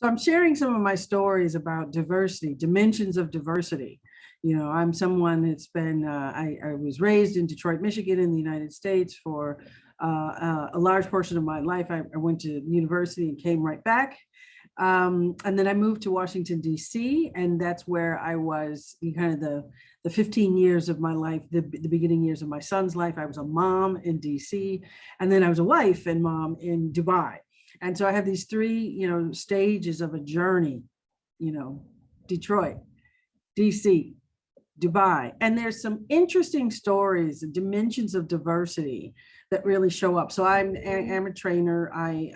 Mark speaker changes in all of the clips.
Speaker 1: So I'm sharing some of my stories about diversity, dimensions of diversity. I'm someone that's been, I was raised in Detroit, Michigan in the United States for a large portion of my life. I went to university and came right back. And then I moved to Washington, D.C., and that's where I was kind of the 15 years of my life, the beginning years of my son's life. I was a mom in D.C., and then I was a wife and mom in Dubai. And so I have these three, stages of a journey, Detroit, DC, Dubai. And there's some interesting stories and dimensions of diversity that really show up. So I'm a trainer. I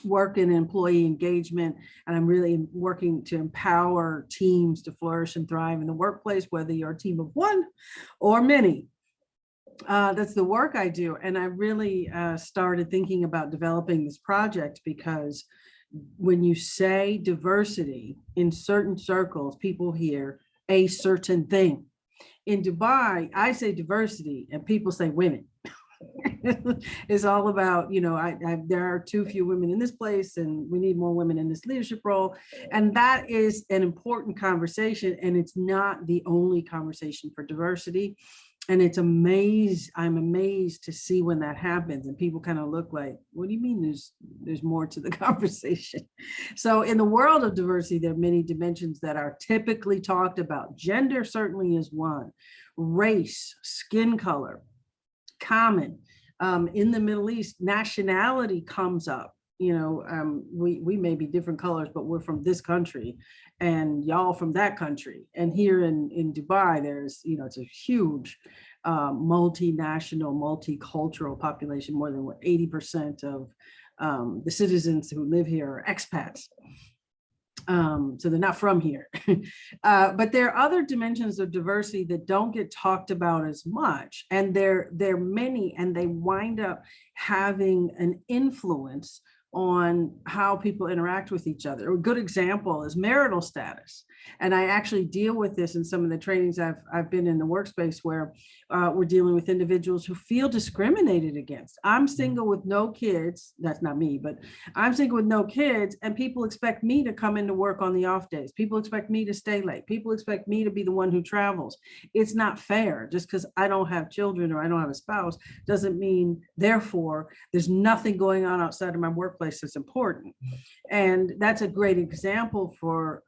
Speaker 1: work in employee engagement, and I'm really working to empower teams to flourish and thrive in the workplace, whether you're a team of one or many. That's the work I do. And I really started thinking about developing this project because when you say diversity in certain circles, people hear a certain thing. In Dubai, I say diversity and people say women. It's all about, there are too few women in this place and we need more women in this leadership role. And that is an important conversation. And it's not the only conversation for diversity. And I'm amazed to see when that happens and people kind of look like, what do you mean there's more to the conversation? So in the world of diversity, there are many dimensions that are typically talked about. Gender certainly is one. Race, skin color, common. In the Middle East, nationality comes up. We may be different colors, but we're from this country and y'all from that country. And here in Dubai, there's, it's a huge multinational, multicultural population. More than 80% of the citizens who live here are expats. So they're not from here. But there are other dimensions of diversity that don't get talked about as much. And they're many, and they wind up having an influence on how people interact with each other. A good example is marital status. And I actually deal with this in some of the trainings I've been in the workspace where we're dealing with individuals who feel discriminated against. I'm single with no kids. That's not me, but I'm single with no kids. And people expect me to come into work on the off days. People expect me to stay late. People expect me to be the one who travels. It's not fair. Just because I don't have children or I don't have a spouse doesn't mean, therefore, there's nothing going on outside of my workplace that's important. And that's a great example for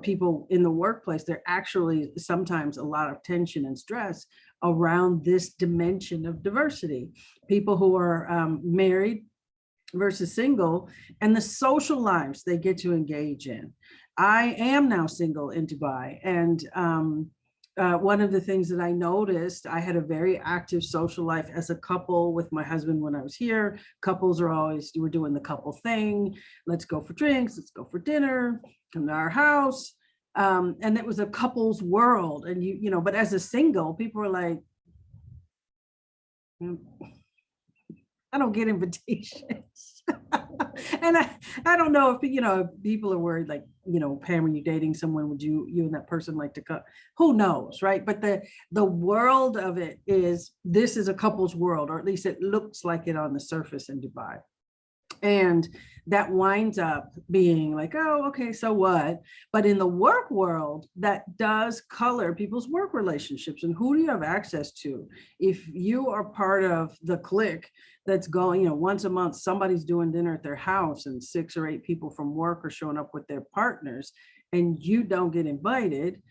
Speaker 1: people in the workplace. There actually sometimes a lot of tension and stress around this dimension of diversity. People who are married versus single and the social lives they get to engage in. I am now single in Dubai, and one of the things that I noticed, I had a very active social life as a couple with my husband when I was here. Couples are always, we're doing the couple thing. Let's go for drinks. Let's go for dinner. Come to our house. And it was a couple's world. And but as a single, people were like, I don't get invitations. And I don't know if, people are worried, like, Pam, when you're dating someone, would you and that person like to cut? Who knows, right? But the world of it is, this is a couple's world, or at least it looks like it on the surface in Dubai. And that winds up being like, oh, okay, so what? But in the work world, that does color people's work relationships. And who do you have access to? If you are part of the clique that's going, once a month, somebody's doing dinner at their house and 6 or 8 people from work are showing up with their partners and you don't get invited,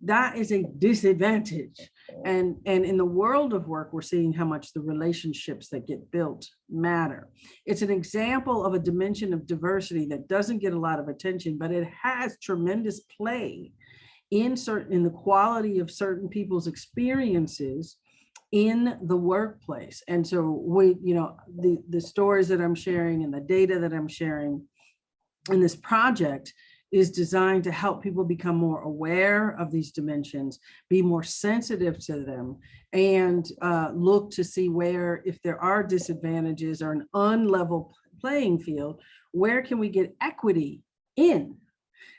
Speaker 1: that is a disadvantage. And in the world of work, we're seeing how much the relationships that get built matter. It's an example of a dimension of diversity that doesn't get a lot of attention, but it has tremendous play in the quality of certain people's experiences in the workplace. And so the stories that I'm sharing and the data that I'm sharing in this project is designed to help people become more aware of these dimensions, be more sensitive to them, and look to see where, if there are disadvantages or an unlevel playing field, where can we get equity in?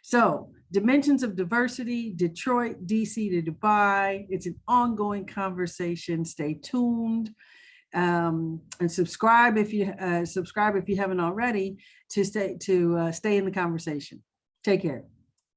Speaker 1: So dimensions of diversity, Detroit, DC to Dubai. It's an ongoing conversation. Stay tuned. and subscribe if you haven't already, to stay in the conversation. Take care.